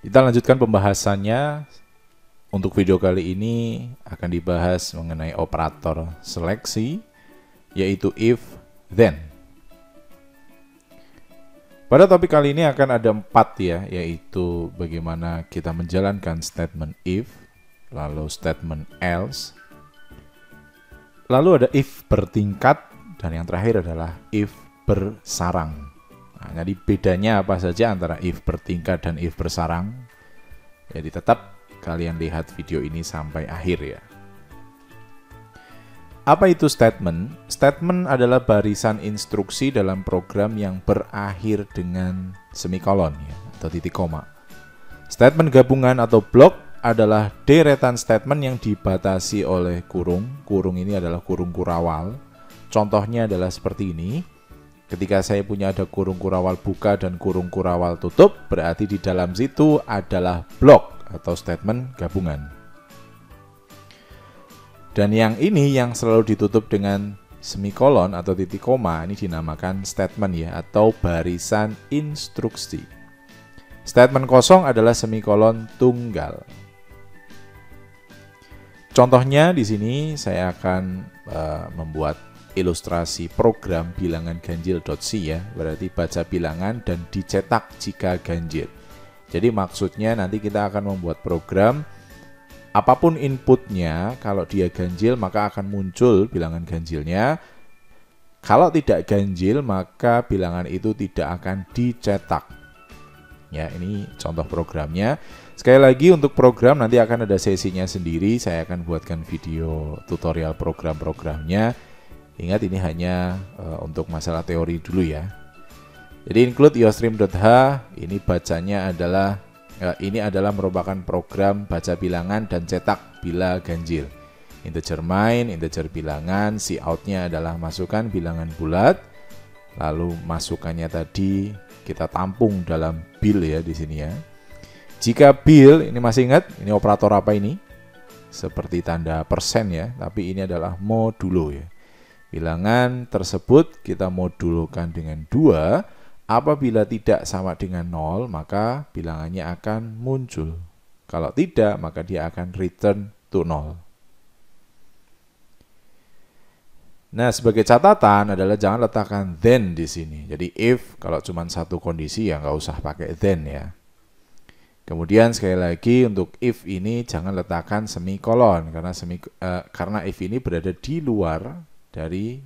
Kita lanjutkan pembahasannya. Untuk video kali ini akan dibahas mengenai operator seleksi, yaitu if, then. Pada topik kali ini akan ada 4 ya, yaitu bagaimana kita menjalankan statement if, lalu statement else, lalu ada if bertingkat, dan yang terakhir adalah if bersarang. Nah, jadi bedanya apa saja antara if bertingkat dan if bersarang? Jadi tetap kalian lihat video ini sampai akhir ya. Apa itu statement? Statement adalah barisan instruksi dalam program yang berakhir dengan semikolon ya, atau titik koma. Statement gabungan atau blok adalah deretan statement yang dibatasi oleh kurung. Kurung ini adalah kurung kurawal. Contohnya adalah seperti ini. Ketika saya punya ada kurung kurawal buka dan kurung kurawal tutup, berarti di dalam situ adalah blok atau statement gabungan. Dan yang ini yang selalu ditutup dengan semikolon atau titik koma, ini dinamakan statement ya, atau barisan instruksi. Statement kosong adalah semikolon tunggal. Contohnya di sini saya akan membuat ilustrasi program bilangan ganjil.c ya, berarti baca bilangan dan dicetak jika ganjil. Jadi maksudnya nanti kita akan membuat program, apapun inputnya, kalau dia ganjil maka akan muncul bilangan ganjilnya. Kalau tidak ganjil maka bilangan itu tidak akan dicetak. Ya, ini contoh programnya. Sekali lagi untuk program nanti akan ada sesinya sendiri, saya akan buatkan video tutorial program-programnya. Ingat ini hanya untuk masalah teori dulu ya. Jadi include iostream.h, ini bacanya adalah ini adalah merupakan program baca bilangan dan cetak bila ganjil. Integer main, integer bilangan, cout-nya adalah masukkan bilangan bulat, lalu masukannya tadi kita tampung dalam bil ya di sini ya. Jika bil, ini masih ingat, ini operator apa ini? Seperti tanda persen ya, tapi ini adalah modulo ya. Bilangan tersebut kita modulkan dengan 2. Apabila tidak sama dengan 0, maka bilangannya akan muncul. Kalau tidak, maka dia akan return to 0. Nah, sebagai catatan adalah jangan letakkan then di sini. Jadi if, kalau cuma satu kondisi ya nggak usah pakai then ya. Kemudian sekali lagi untuk if ini jangan letakkan semikolon karena if ini berada di luar dari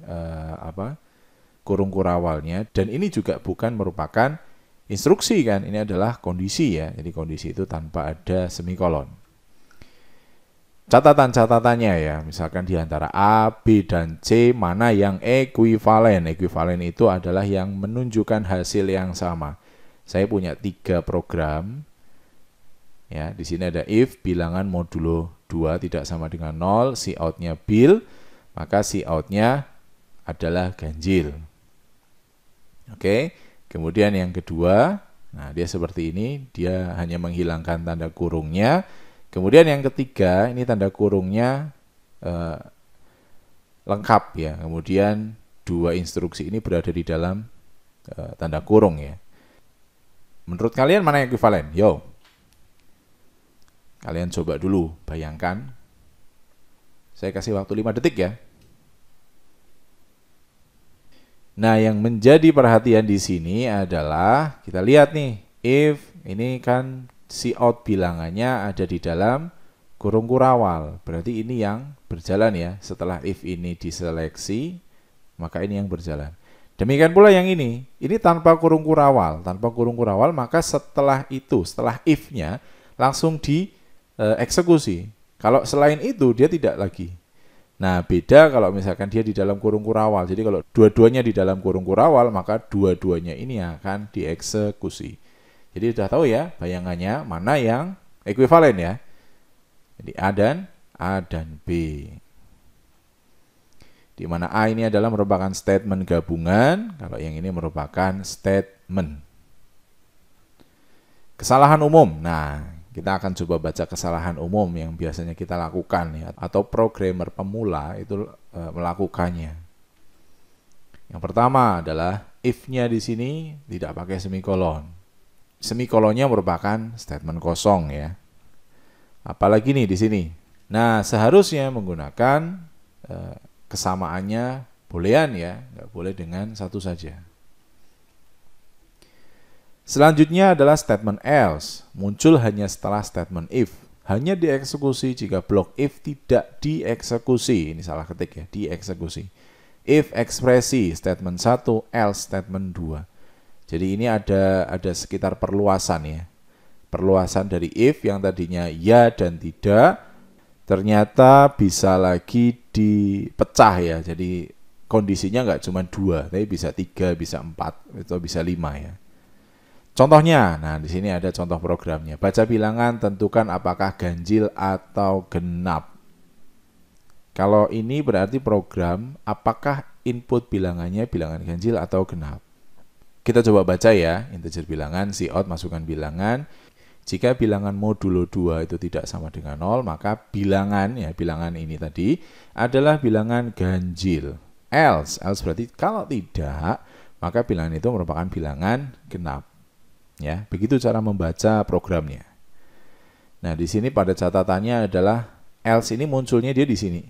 kurung kurawalnya, dan ini juga bukan merupakan instruksi kan, ini adalah kondisi ya, jadi kondisi itu tanpa ada semikolon. Catatan-catatannya ya, misalkan di antara A, B, dan C mana yang ekuivalen. Ekuivalen itu adalah yang menunjukkan hasil yang sama. Saya punya 3 program ya, di sini ada if bilangan modulo 2 tidak sama dengan 0, cout-nya bil, maka cout-nya adalah ganjil. Oke, kemudian yang kedua, nah dia seperti ini, dia hanya menghilangkan tanda kurungnya. Kemudian yang ketiga, ini tanda kurungnya lengkap ya. Kemudian 2 instruksi ini berada di dalam tanda kurung ya. Menurut kalian mana yang ekuivalen? Yo, kalian coba dulu, bayangkan. Saya kasih waktu 5 detik ya. Nah, yang menjadi perhatian di sini adalah kita lihat nih, if ini kan cout bilangannya ada di dalam kurung kurawal. Berarti ini yang berjalan ya. Setelah if ini diseleksi, maka ini yang berjalan. Demikian pula yang ini tanpa kurung kurawal. Tanpa kurung kurawal, maka setelah itu, setelah if-nya langsung dieksekusi. Kalau selain itu dia tidak lagi. Nah, beda kalau misalkan dia di dalam kurung kurawal. Jadi kalau dua-duanya di dalam kurung kurawal, maka dua-duanya ini akan dieksekusi. Jadi sudah tahu ya bayangannya mana yang ekuivalen ya. Jadi A dan B. Di mana A ini adalah merupakan statement gabungan, kalau yang ini merupakan statement. Kesalahan umum. Nah, kita akan coba baca kesalahan umum yang biasanya kita lakukan ya, atau programmer pemula itu melakukannya. Yang pertama adalah if-nya di sini tidak pakai semikolon. Semikolonnya merupakan statement kosong ya. Apalagi nih di sini. Nah, seharusnya menggunakan kesamaannya boolean ya, nggak boleh dengan satu saja. Selanjutnya adalah statement else, muncul hanya setelah statement if. Hanya dieksekusi jika blok if tidak dieksekusi. Ini salah ketik ya, dieksekusi. If ekspresi statement 1, else statement 2. Jadi ini ada sekitar perluasan ya. Perluasan dari if yang tadinya ya dan tidak, ternyata bisa lagi dipecah ya. Jadi kondisinya nggak cuma 2, tapi bisa 3, bisa 4, atau bisa 5 ya. Contohnya, nah di sini ada contoh programnya. Baca bilangan, tentukan apakah ganjil atau genap. Kalau ini berarti program, apakah input bilangannya bilangan ganjil atau genap. Kita coba baca ya, integer bilangan, cout masukkan bilangan. Jika bilangan modulo 2 itu tidak sama dengan 0, maka bilangan ya, bilangan ini tadi adalah bilangan ganjil. Else berarti kalau tidak, maka bilangan itu merupakan bilangan genap. Ya, begitu cara membaca programnya. Nah, di sini pada catatannya adalah else ini munculnya dia di sini.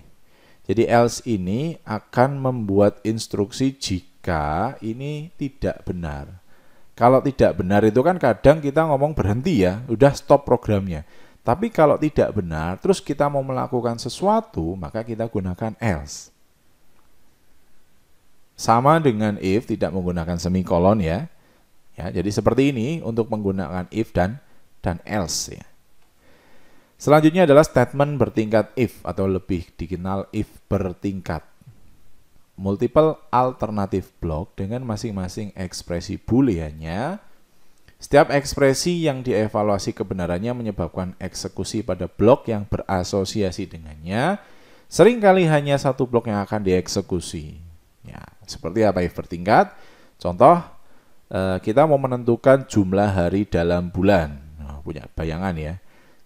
Jadi else ini akan membuat instruksi jika ini tidak benar. Kalau tidak benar itu kan kadang kita ngomong berhenti ya, udah stop programnya. Tapi kalau tidak benar, terus kita mau melakukan sesuatu, maka kita gunakan else. Sama dengan if, tidak menggunakan semikolon ya. Ya, jadi seperti ini untuk menggunakan if dan else ya. Selanjutnya adalah statement bertingkat if atau lebih dikenal if bertingkat. Multiple alternative block dengan masing-masing ekspresi booleannya. Setiap ekspresi yang dievaluasi kebenarannya menyebabkan eksekusi pada blok yang berasosiasi dengannya. Seringkali hanya satu blok yang akan dieksekusi. Ya, seperti apa if bertingkat? Contoh, kita mau menentukan jumlah hari dalam bulan. Nah, punya bayangan ya.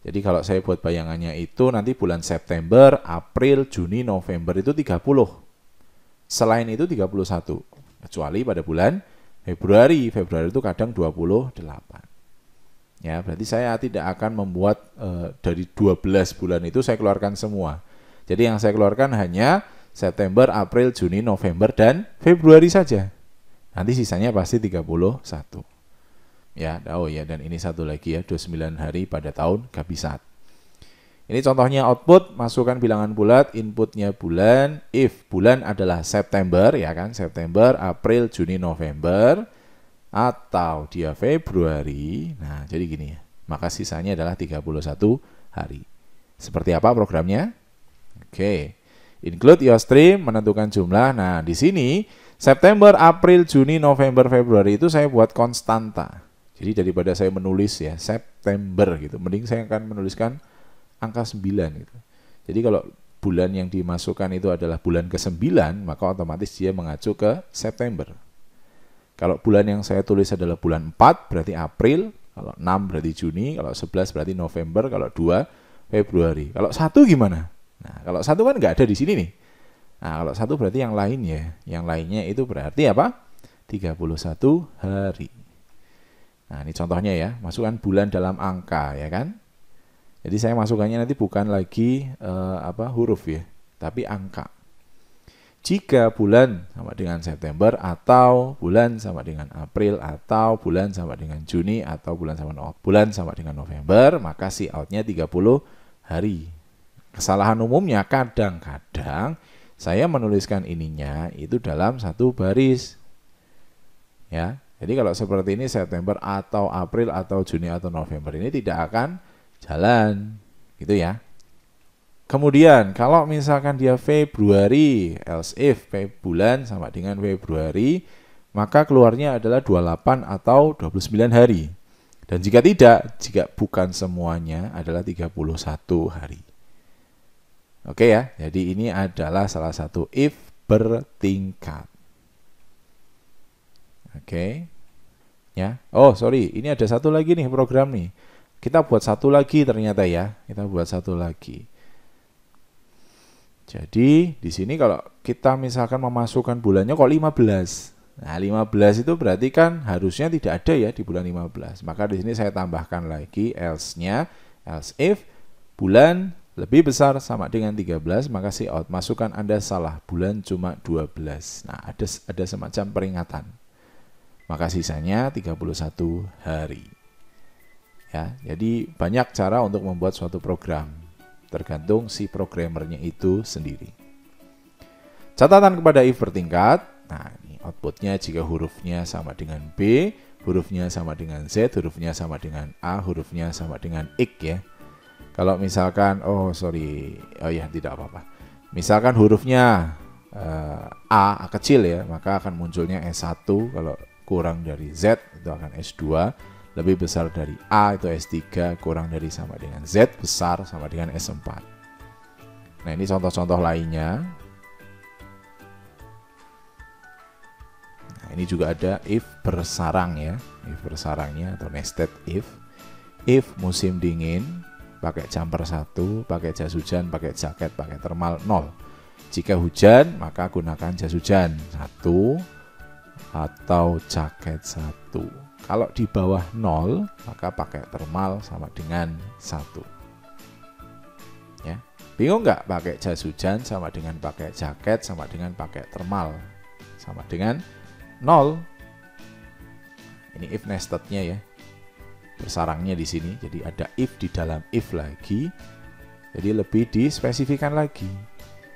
Jadi kalau saya buat bayangannya itu nanti bulan September, April, Juni, November itu 30. Selain itu 31. Kecuali pada bulan Februari. Februari itu kadang 28. Ya, berarti saya tidak akan membuat dari 12 bulan itu saya keluarkan semua. Jadi yang saya keluarkan hanya September, April, Juni, November, dan Februari saja. Nanti sisanya pasti 31. Ya, oh ya, dan ini satu lagi ya, 29 hari pada tahun Kabisat. Ini contohnya output, masukkan bilangan bulat, inputnya bulan, if bulan adalah September, ya kan, September, April, Juni, November, atau dia Februari. Nah, jadi gini ya, maka sisanya adalah 31 hari. Seperti apa programnya? Oke. Include your stream, menentukan jumlah. Nah, di sini September, April, Juni, November, Februari itu saya buat konstanta. Jadi daripada saya menulis ya September gitu, mending saya akan menuliskan angka 9 gitu. Jadi kalau bulan yang dimasukkan itu adalah bulan ke-9, maka otomatis dia mengacu ke September. Kalau bulan yang saya tulis adalah bulan 4 berarti April, kalau 6 berarti Juni, kalau 11 berarti November, kalau 2 Februari. Kalau 1 gimana? Nah, kalau 1 kan nggak ada di sini nih. Nah, kalau 1 berarti yang lainnya. Yang lainnya itu berarti apa? 31 hari. Nah, ini contohnya ya. Masukkan bulan dalam angka, ya kan? Jadi saya masukkannya nanti bukan lagi huruf ya, tapi angka. Jika bulan sama dengan September, atau bulan sama dengan April, atau bulan sama dengan Juni, atau bulan sama dengan November, maka si outnya 30 hari. Kesalahan umumnya kadang-kadang saya menuliskan ininya itu dalam satu baris. Ya. Jadi kalau seperti ini September atau April atau Juni atau November ini tidak akan jalan. Gitu ya. Kemudian kalau misalkan dia Februari, else if bulan sama dengan Februari, maka keluarnya adalah 28 atau 29 hari. Dan jika tidak, jika bukan semuanya adalah 31 hari. Oke ya, jadi ini adalah salah satu if bertingkat. Oke. Ya. Oh, sorry, ini ada satu lagi nih program nih. Kita buat satu lagi ternyata ya. Kita buat satu lagi. Jadi, di sini kalau kita misalkan memasukkan bulannya kok 15. Nah, 15 itu berarti kan harusnya tidak ada ya di bulan 15. Maka di sini saya tambahkan lagi else-nya, else if bulan lebih besar sama dengan 13, maka si out masukkan Anda salah, bulan cuma 12. Nah, ada semacam peringatan. Maka sisanya 31 hari. Ya, jadi banyak cara untuk membuat suatu program, tergantung si programmernya itu sendiri. Catatan kepada if bertingkat. Nah, ini outputnya jika hurufnya sama dengan B, hurufnya sama dengan Z, hurufnya sama dengan A, hurufnya sama dengan X ya. Kalau misalkan, tidak apa-apa. Misalkan hurufnya A kecil ya, maka akan munculnya S1. Kalau kurang dari Z itu akan S2. Lebih besar dari A itu S3, kurang dari sama dengan Z, besar sama dengan S4. Nah, ini contoh-contoh lainnya. Nah, ini juga ada if bersarang ya. If bersarangnya atau nested if. If musim dingin, pakai jumper 1, pakai jas hujan, pakai jaket, pakai thermal 0. Jika hujan, maka gunakan jas hujan 1 atau jaket 1. Kalau di bawah 0, maka pakai thermal sama dengan 1. Ya. Bingung nggak pakai jas hujan sama dengan pakai jaket sama dengan pakai thermal? Sama dengan 0. Ini if nested-nya ya. Bersarangnya di sini. Jadi ada if di dalam if lagi. Jadi lebih dispesifikan lagi.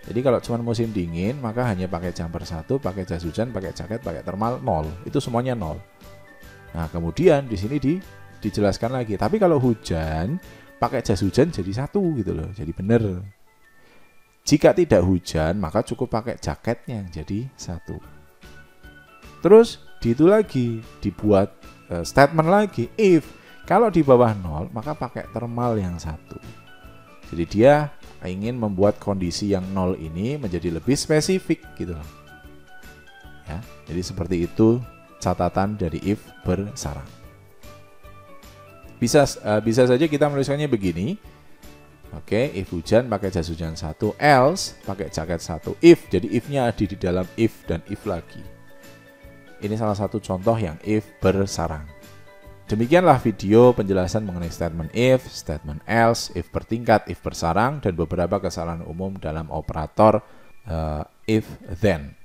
Jadi kalau cuma musim dingin, maka hanya pakai jumper 1, pakai jas hujan, pakai jaket, pakai thermal 0. Itu semuanya 0. Nah, kemudian di sini dijelaskan lagi. Tapi kalau hujan, pakai jas hujan jadi 1 gitu loh. Jadi benar. Jika tidak hujan, maka cukup pakai jaketnya jadi 1. Terus itu lagi dibuat statement lagi. If kalau di bawah 0, maka pakai thermal yang 1. Jadi dia ingin membuat kondisi yang 0 ini menjadi lebih spesifik gitu loh. Ya, jadi seperti itu catatan dari if bersarang. Bisa saja kita menuliskannya begini. Oke, if hujan pakai jas hujan 1, else pakai jaket 1. If, jadi if-nya ada di dalam if dan if lagi. Ini salah satu contoh yang if bersarang. Demikianlah video penjelasan mengenai statement if, statement else, if bertingkat, if bersarang, dan beberapa kesalahan umum dalam operator if then.